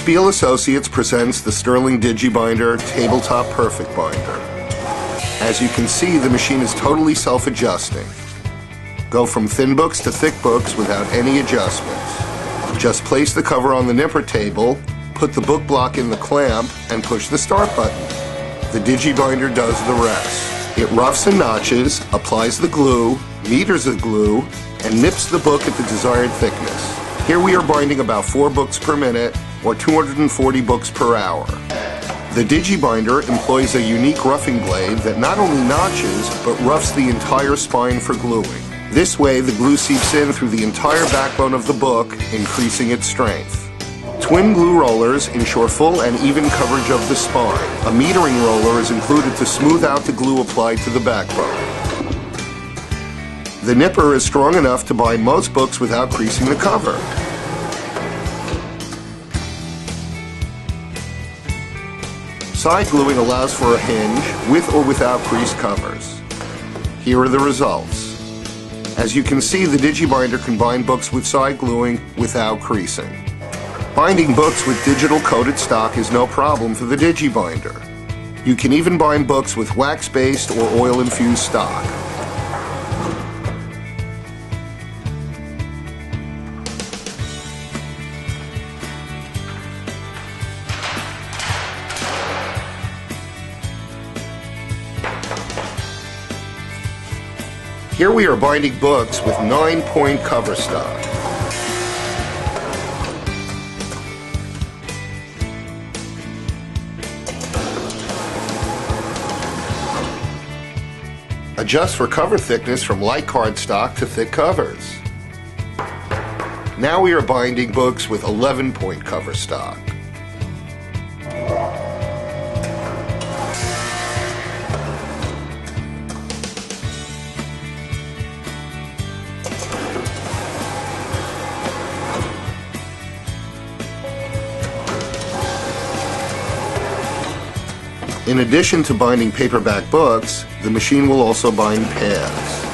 Spiel Associates presents the Sterling Digibinder Tabletop Perfect Binder. As you can see, the machine is totally self-adjusting. Go from thin books to thick books without any adjustments. Just place the cover on the nipper table, put the book block in the clamp, and push the start button. The Digibinder does the rest. It roughs and notches, applies the glue, meters the glue, and nips the book at the desired thickness. Here we are binding about 4 books per minute, or 240 books per hour. The Digibinder employs a unique roughing blade that not only notches, but roughs the entire spine for gluing. This way, the glue seeps in through the entire backbone of the book, increasing its strength. Twin glue rollers ensure full and even coverage of the spine. A metering roller is included to smooth out the glue applied to the backbone. The nipper is strong enough to bind most books without creasing the cover. Side gluing allows for a hinge with or without creased covers. Here are the results. As you can see, the Digibinder can bind books with side gluing without creasing. Binding books with digital coated stock is no problem for the Digibinder. You can even bind books with wax-based or oil-infused stock. Here we are binding books with 9-point cover stock. Adjust for cover thickness from light cardstock to thick covers. Now we are binding books with 11-point cover stock. In addition to binding paperback books, the machine will also bind pads.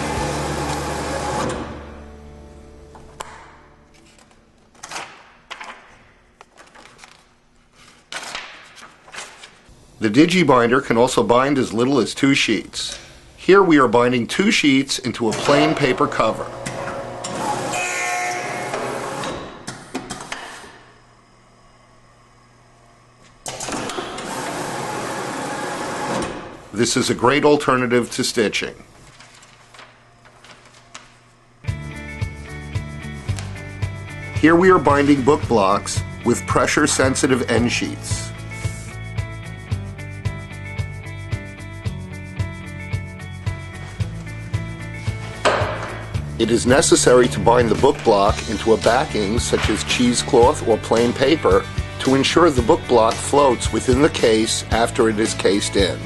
The Digibinder can also bind as little as 2 sheets. Here we are binding 2 sheets into a plain paper cover. This is a great alternative to stitching. Here we are binding book blocks with pressure-sensitive end sheets. It is necessary to bind the book block into a backing such as cheesecloth or plain paper to ensure the book block floats within the case after it is cased in.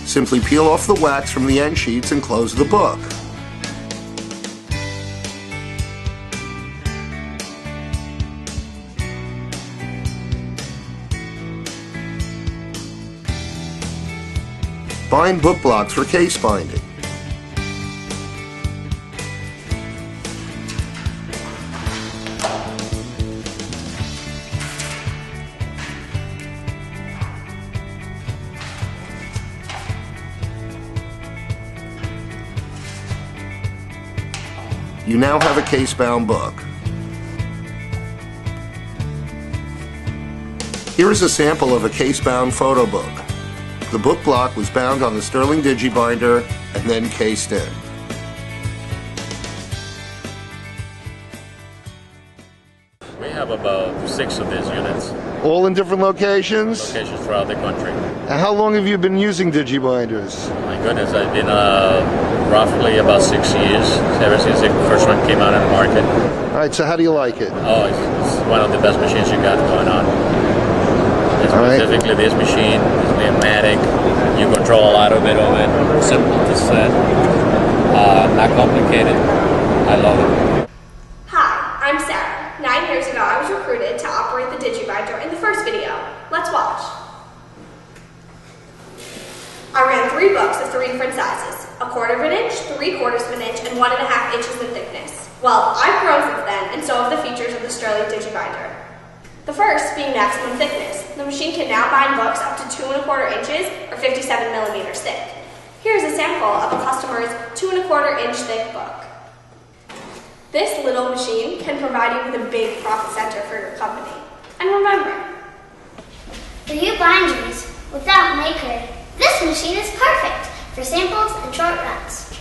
Simply peel off the wax from the end sheets and close the book. Bind book blocks for case binding. You now have a case-bound book. Here is a sample of a case-bound photo book. The book block was bound on the Sterling Digibinder and then cased in. We have about 6 of these units. All in different locations? Locations throughout the country. And how long have you been using Digibinders? My goodness, I've been roughly about 6 years, ever since the first one came out in the market. All right, so how do you like it? Oh, it's one of the best machines you got going on. Specifically, this machine is pneumatic. You control a lot of it. Simple to set. Not complicated. I love it. Hi, I'm Sarah. 9 years ago, I was recruited to operate the Digibinder in the first video. Let's watch. I ran 3 books of 3 different sizes, 1/4 inch, 3/4 inch, and 1.5 inches in thickness. Well, I've grown since then, and so have the features of the Sterling Digibinder. The first being maximum thickness. The machine can now bind books up to 2¼ inches or 57 millimeters thick. Here's a sample of a customer's 2¼ inch thick book. This little machine can provide you with a big profit center for your company. And remember, for you binders without maker, this machine is perfect for samples and short runs.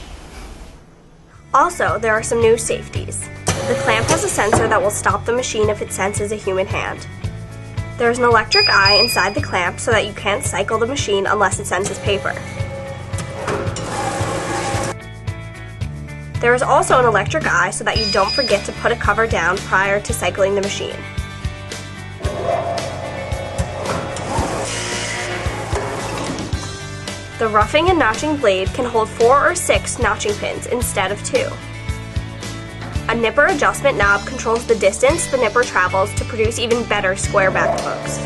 also there are some new safeties. The clamp has a sensor that will stop the machine if it senses a human hand. There is an electric eye inside the clamp so that you can't cycle the machine unless it senses paper. There is also an electric eye so that you don't forget to put a cover down prior to cycling the machine. The roughing and notching blade can hold 4 or 6 notching pins instead of 2. A nipper adjustment knob controls the distance the nipper travels to produce even better square back books.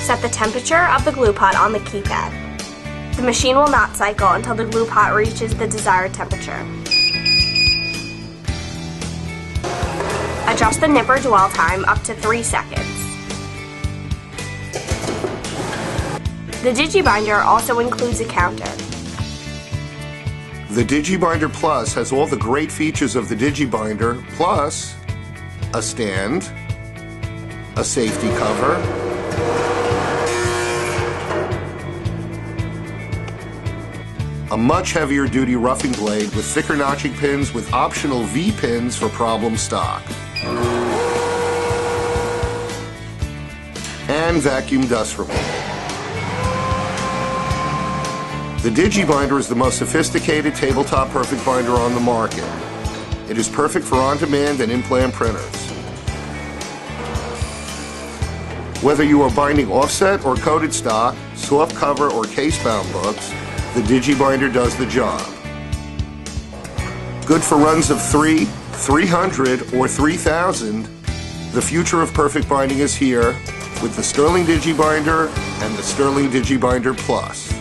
Set the temperature of the glue pot on the keypad. The machine will not cycle until the glue pot reaches the desired temperature. Adjust the nipper dwell time up to 3 seconds. The Digibinder also includes a counter. The Digibinder Plus has all the great features of the Digibinder, plus a stand, a safety cover, a much heavier duty roughing blade with thicker notching pins with optional V pins for problem stock, and vacuum dust removal. The Digibinder is the most sophisticated tabletop perfect binder on the market. It is perfect for on-demand and in-plan printers. Whether you are binding offset or coated stock, soft cover or case-bound books, the Digibinder does the job. Good for runs of 3, 300, or 3,000, the future of perfect binding is here with the Sterling Digibinder and the Sterling Digibinder Plus.